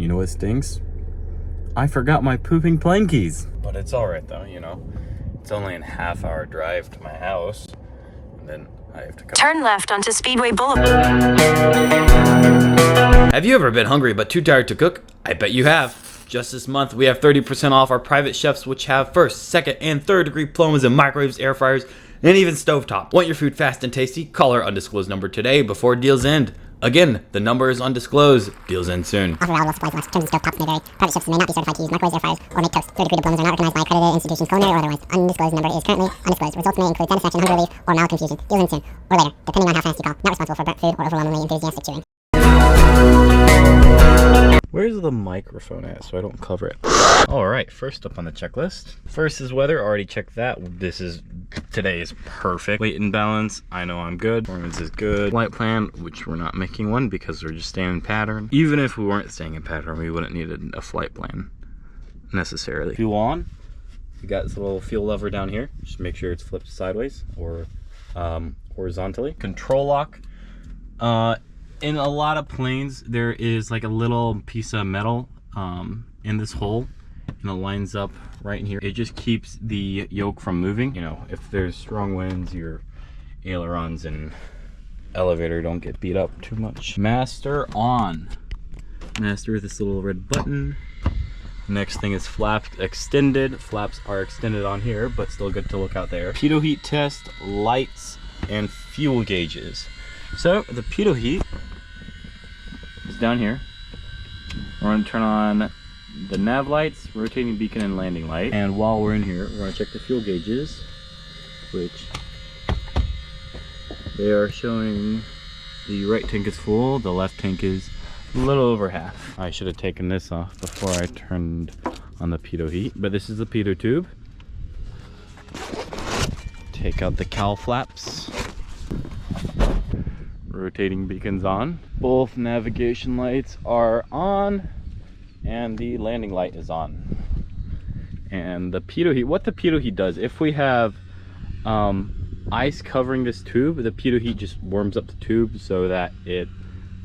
You know what stinks? I forgot my pooping plane keys. But it's alright though, you know. It's only a half-hour drive to my house. And then I have to come. Turn left onto Speedway Boulevard. Have you ever been hungry but too tired to cook? I bet you have. Just this month, we have 30% off our private chefs, which have first, second, and third degree diplomas in microwaves, air fryers, and even stovetop. Want your food fast and tasty? Call our undisclosed number today before deals end. Again, the number is undisclosed. Deals end soon. Offer valuable supplies last. Terms and stovetops may vary. Private chefs may not be certified to use microwaves, air fryers, or make toast. Third-degree diplomas are not recognized by accredited institutions, culinary or otherwise. Undisclosed number is currently undisclosed. Results may include satisfaction, hunger relief, or mild confusion. Deals end soon, or later, depending on how fast you call. Not responsible for burnt food or overwhelmingly enthusiastic chewing. Where's the microphone at so I don't cover it? Alright, first up on the checklist. First is weather, already checked that. Today is perfect. Weight and balance, I know I'm good. Performance is good. Flight plan, which we're not making one because we're just staying in pattern. Even if we weren't staying in pattern, we wouldn't need a flight plan necessarily. Fuel on. You got this little fuel lever down here. Just make sure it's flipped sideways or horizontally. Control lock. In a lot of planes, there is like a little piece of metal in this hole, and it lines up right in here. It just keeps the yoke from moving. You know, if there's strong winds, your ailerons and elevator don't get beat up too much. Master on. Master with this little red button. Next thing is flaps extended. Flaps are extended on here, but still good to look out there. Pitot heat test, lights, and fuel gauges. So the pitot heat is down here. We're going to turn on the nav lights, rotating beacon, and landing light. And while we're in here, we're going to check the fuel gauges, which they are showing the right tank is full, the left tank is a little over half. I should have taken this off before I turned on the pitot heat, but this is the pitot tube. Take out the cowl flaps. Rotating beacons on. Both navigation lights are on, and the landing light is on. And the pitot heat, what the pitot heat does, if we have ice covering this tube, the pitot heat just warms up the tube so that it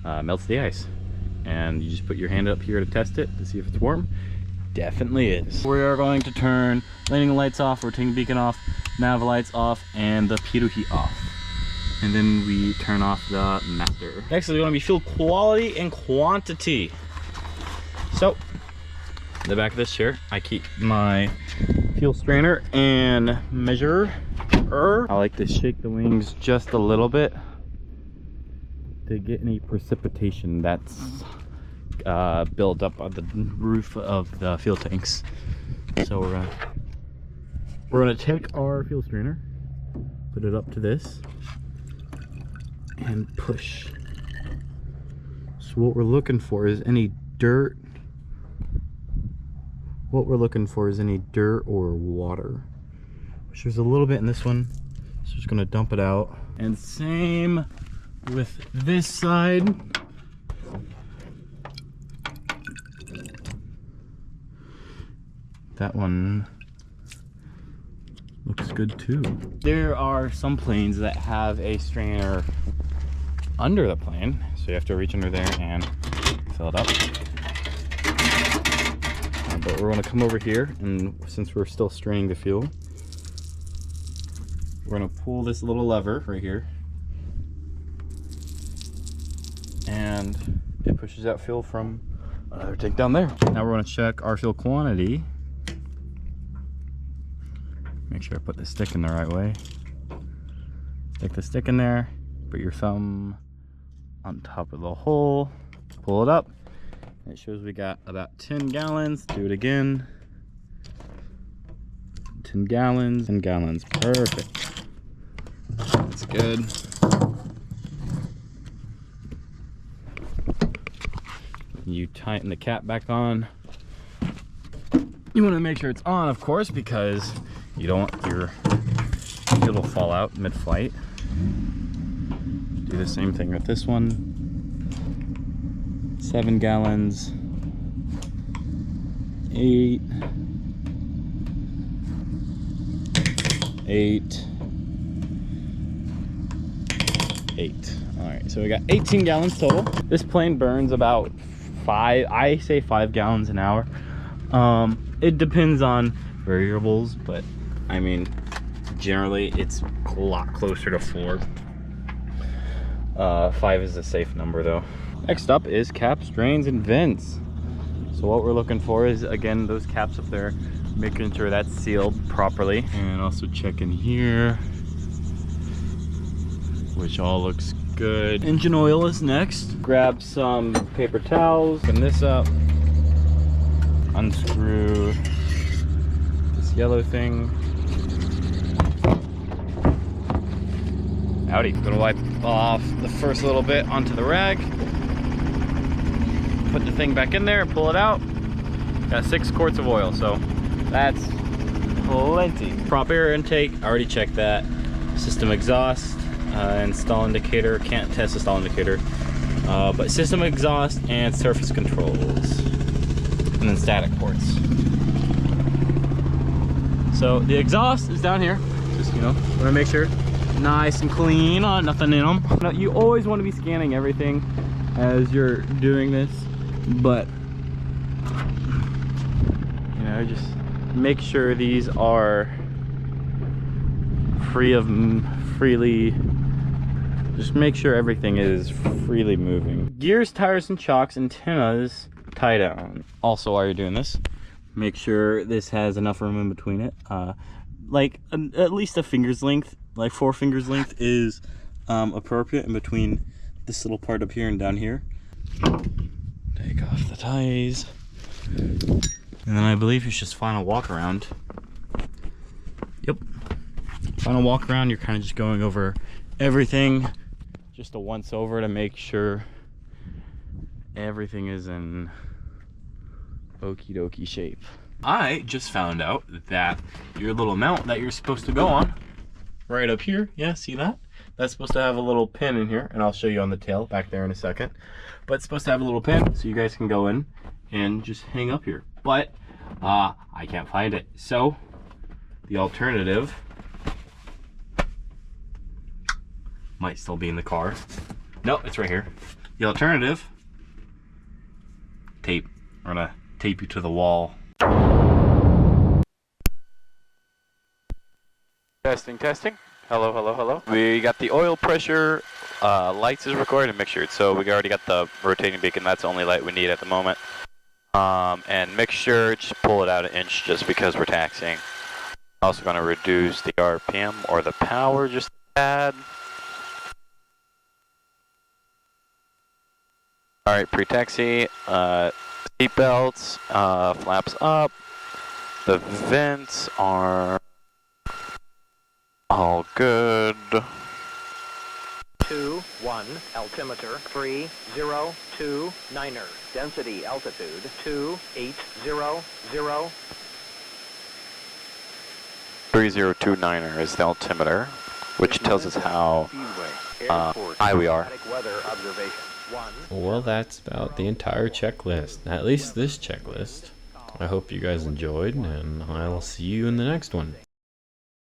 melts the ice. And you just put your hand up here to test it to see if it's warm. Definitely is. We are going to turn landing lights off, rotating beacon off, nav lights off, and the pitot heat off. And then we turn off the master. Next is going to be fuel quality and quantity. So, in the back of this chair, I keep my fuel strainer and measurer. I like to shake the wings just a little bit to get any precipitation that's built up on the roof of the fuel tanks. So we're gonna take our fuel strainer, put it up to this, and push. So what we're looking for is any dirt. What we're looking for is any dirt or water, which there's a little bit in this one. So just gonna dump it out. And same with this side. That one looks good too. There are some planes that have a strainer under the plane, so you have to reach under there and fill it up. But we're going to come over here, and since we're still straining the fuel, we're going to pull this little lever right here, and it pushes out fuel from another tank down there. Now we're going to check our fuel quantity. Make sure I put the stick in the right way. Stick the stick in there, put your thumb on top of the hole, pull it up. It shows we got about 10 gallons. Do it again. 10 gallons, 10 gallons, perfect. That's good. You tighten the cap back on. You want to make sure it's on, of course, because you don't want your fuel to fall out mid-flight. Do the same thing with this one. 7 gallons, 8, 8, 8. All right, so we got 18 gallons total. This plane burns about I say 5 gallons an hour. It depends on variables, but I mean, generally it's a lot closer to 4. 5 is a safe number though. Next up is caps, drains, and vents. So what we're looking for is, again, those caps up there, making sure that's sealed properly, and also checking here, which all looks good. Engine oil is next. Grab some paper towels, open this up, unscrew this yellow thing. Howdy. Gonna wipe off the first little bit onto the rag. Put the thing back in there, pull it out. Got 6 quarts of oil, so that's plenty. Prop air intake, I already checked that. System exhaust, and stall indicator. Can't test the stall indicator. But system exhaust and surface controls. And then static ports. So the exhaust is down here. Just, you know, want to make sure nice and clean, nothing in them. Now, you always want to be scanning everything as you're doing this, but you know, just make sure these are just make sure everything is freely moving. Gears, tires, and shocks, antennas tie down. Also, while you're doing this, make sure this has enough room in between it. Like at least a finger's length, like 4 fingers length is appropriate in between this little part up here and down here. Take off the ties. And then I believe it's just final walk around. Yep. Final walk around, you're kind of just going over everything. Just a once over to make sure everything is in okie dokie shape. I just found out that your little mount that you're supposed to go on right up here, yeah, see that? That's supposed to have a little pin in here, and I'll show you on the tail back there in a second. But it's supposed to have a little pin so you guys can go in and just hang up here. But I can't find it. So the alternative might still be in the car. No, it's right here. The alternative, tape. We're gonna tape you to the wall. Testing, testing. Hello, hello, hello. We got the oil pressure, lights is recorded and mixture. So we already got the rotating beacon. That's the only light we need at the moment. And mixture, just pull it out an inch just because we're taxiing. Also going to reduce the RPM or the power just a tad. Alright, pre-taxi, seat belts, flaps up. The vents are all good. 21 altimeter 3029er. Density altitude 2800. 3029er is the altimeter, which tells us how high we are. Weather observation. Well, that's about the entire checklist. At least this checklist. I hope you guys enjoyed, and I'll see you in the next one.